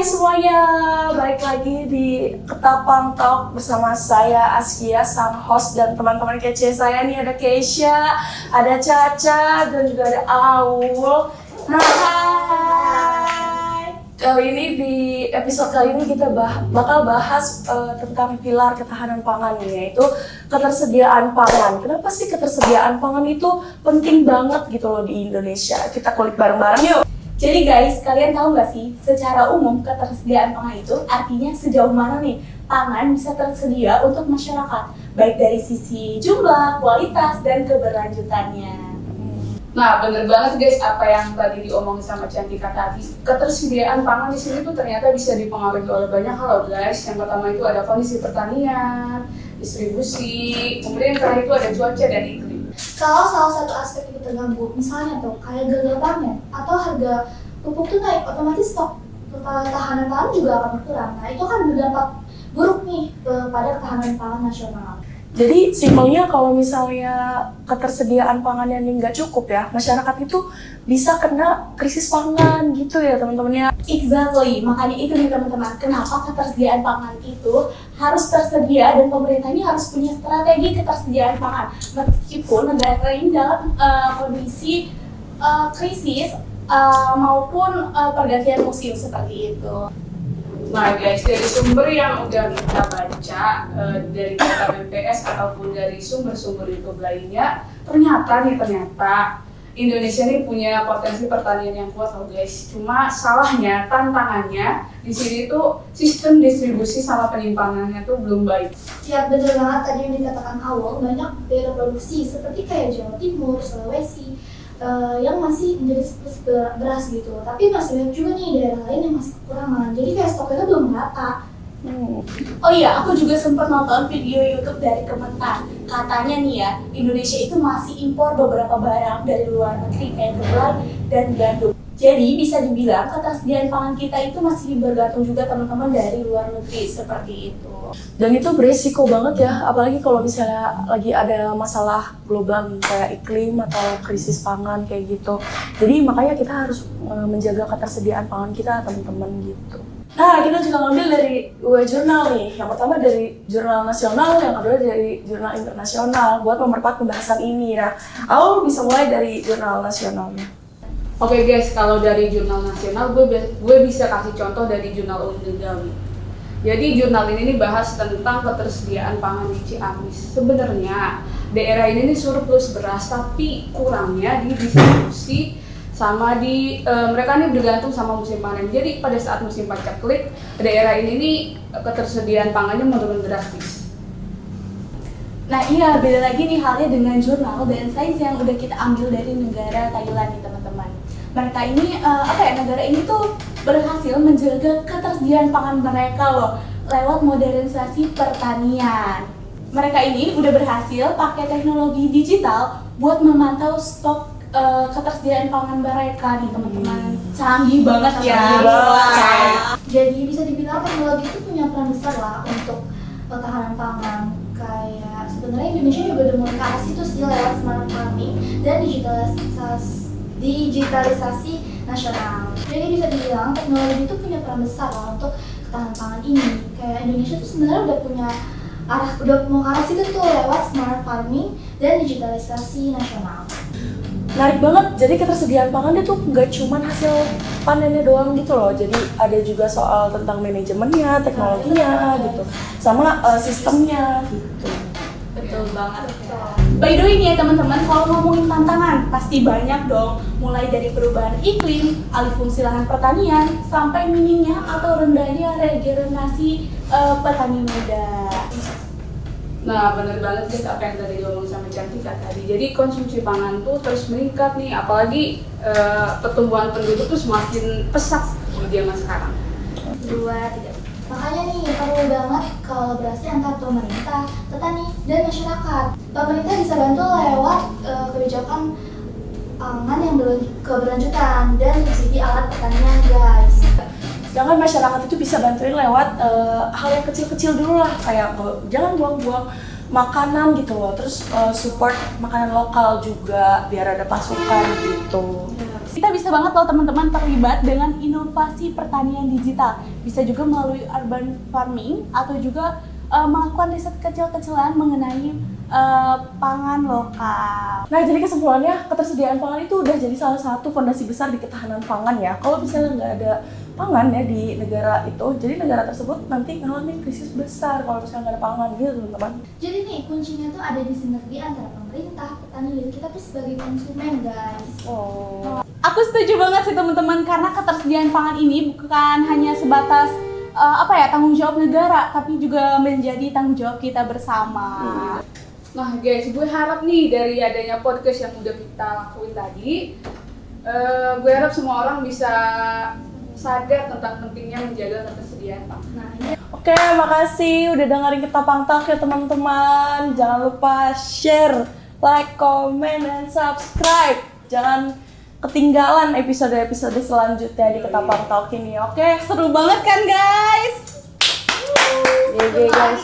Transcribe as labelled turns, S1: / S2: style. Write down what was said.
S1: semuanya, balik lagi di Ketapang Talk bersama saya Askia, sang host, dan teman-teman kece saya nih. Ada Keisha, ada Caca, dan juga ada Aul. Nah, hai. Kali ini di episode kali ini kita bakal bahas tentang pilar ketahanan pangan, yaitu ketersediaan pangan. Kenapa sih ketersediaan pangan itu penting banget gitu loh di Indonesia? Kita kulik bareng-bareng yuk.
S2: Jadi guys, kalian tahu nggak sih, secara umum ketersediaan pangan itu artinya sejauh mana nih pangan bisa tersedia untuk masyarakat, baik dari sisi jumlah, kualitas, dan keberlanjutannya.
S3: Nah, bener banget guys apa yang tadi diomongin sama Cantika tadi. Ketersediaan pangan di sini tuh ternyata bisa dipengaruhi oleh banyak hal loh guys. Yang pertama itu ada kondisi pertanian, distribusi, kemudian yang terakhir itu ada cuaca dan iklim.
S4: Kalau salah satu aspek itu terganggu, misalnya tuh kayak gagal panen atau harga pupuk tuh naik, otomatis stok ketahanan pangan juga akan berkurang. Nah, itu kan berdampak buruk nih pada ketahanan pangan nasional.
S1: Jadi simpelnya kalau misalnya ketersediaan pangan yang nggak cukup ya, masyarakat itu bisa kena krisis pangan gitu ya teman-teman ya.
S2: Exactly, makanya itu nih teman-teman, kenapa ketersediaan pangan itu harus tersedia dan pemerintah ini harus punya strategi ketersediaan pangan. Meskipun negara ini dalam kondisi krisis maupun pergantian musim seperti itu.
S3: Nah guys, dari sumber yang udah kita baca, dari data BPS ataupun dari sumber-sumber YouTube lainnya, ternyata Indonesia ini punya potensi pertanian yang kuat loh guys. Cuma salahnya, tantangannya di sini tuh sistem distribusi sama penyimpanannya tuh belum baik.
S4: Ya bener banget tadi yang dikatakan awal, banyak daerah produksi seperti kayak Jawa Timur, Sulawesi yang masih menjadi surplus beras gitu. Tapi masih banyak juga nih daerah lain yang masih kekurangan. Jadi kayak stoknya belum merata.
S2: Oh iya, aku juga sempat nonton video YouTube dari Kementan. Katanya nih ya, Indonesia itu masih impor beberapa barang dari luar negeri kayak kedelai dan gandum. Jadi bisa dibilang ketersediaan pangan kita itu masih bergantung juga teman-teman dari luar negeri seperti itu.
S1: Dan itu beresiko banget ya, apalagi kalau misalnya lagi ada masalah global kayak iklim atau krisis pangan kayak gitu. Jadi makanya kita harus menjaga ketersediaan pangan kita teman-teman gitu. Nah, kita juga ngambil dari dua jurnal nih. Yang pertama dari jurnal nasional, yang kedua dari jurnal internasional buat memperkuat pembahasan ini. Nah, Aul bisa mulai dari jurnal nasionalnya.
S3: Oke guys, kalau dari jurnal nasional, gue bisa kasih contoh dari jurnal Undegawi. Jadi jurnal ini nih bahas tentang ketersediaan pangan di Ciamis. Sebenarnya daerah ini nih surplus beras, tapi kurangnya di distribusi sama di mereka nih bergantung sama musim panen. Jadi pada saat musim paceklik, daerah ini nih ketersediaan pangannya menurun drastis.
S2: Nah iya, beda lagi nih halnya dengan jurnal dan sains yang udah kita ambil dari negara Thailand nih teman-teman. Mereka ini, negara ini tuh berhasil menjaga ketersediaan pangan mereka loh lewat modernisasi pertanian. Mereka ini udah berhasil pakai teknologi digital buat memantau stok ketersediaan pangan mereka nih teman-teman. Canggih banget ya.
S4: Jadi bisa dibilang teknologi itu punya peran besar lah untuk ketahanan pangan. Kayak sebenarnya Indonesia juga udah mulai ke arah situ sih lewat smart farming dan digitalisasi nasional. Jadi bisa dibilang teknologi itu punya peran besar lah untuk ketahanan pangan ini. Kayak Indonesia tuh sebenarnya udah mau ke arah situ tuh lewat smart farming dan digitalisasi nasional.
S1: Menarik banget, jadi ketersediaan pangan itu nggak cuma hasil panennya doang gitu loh. Jadi ada juga soal tentang manajemennya, teknologinya gitu, sama sistemnya gitu.
S2: Betul banget. By the way nih ya teman-teman, kalau ngomongin tantangan pasti banyak dong. Mulai dari perubahan iklim, alih fungsi lahan pertanian, sampai minimnya atau rendahnya regenerasi petani muda.
S3: Nah bener banget guys apa yang tadi diomong sama Cantika tadi. Jadi konsumsi pangan tuh terus meningkat nih, apalagi pertumbuhan penduduk tuh semakin pesat di zaman sekarang.
S4: 2, 3. Makanya nih perlu banget kolaborasi antar pemerintah, petani, dan masyarakat. Pemerintah bisa bantu lewat kebijakan pangan yang keberlanjutan dan subsidi alat pertanian guys.
S1: Sedangkan masyarakat itu bisa bantuin lewat hal yang kecil-kecil dulu lah, kayak jangan buang-buang makanan gitu loh, terus support makanan lokal juga biar ada pasukan gitu.
S2: Kita bisa banget loh teman-teman terlibat dengan inovasi pertanian digital. Bisa juga melalui urban farming atau juga melakukan riset kecil-kecilan mengenai pangan lokal.
S1: Nah, jadi kesimpulannya ketersediaan pangan itu udah jadi salah satu fondasi besar di ketahanan pangan ya. Kalau misalnya nggak ada pangan ya di negara itu, jadi negara tersebut nanti ngalamin krisis besar kalau misalnya nggak ada pangan gitu teman-teman.
S4: Jadi nih kuncinya tuh ada di sinergi antara pemerintah, petani, dan kita tuh sebagai konsumen guys.
S1: Oh.
S2: Aku setuju banget sih teman-teman, karena ketersediaan pangan ini bukan hanya sebatas tanggung jawab negara, tapi juga menjadi tanggung jawab kita bersama.
S3: Nah guys, gue harap nih dari adanya podcast yang udah kita lakuin tadi, gue harap semua orang bisa sadar tentang pentingnya menjaga ketersediaan pangan.
S4: Nah, ini
S1: Oke, makasih udah dengerin kita Talk ya teman-teman. Jangan lupa share, like, comment, dan subscribe. Jangan ketinggalan episode-episode selanjutnya di Talk ini, oke?
S2: Seru banget kan guys?
S1: GG guys.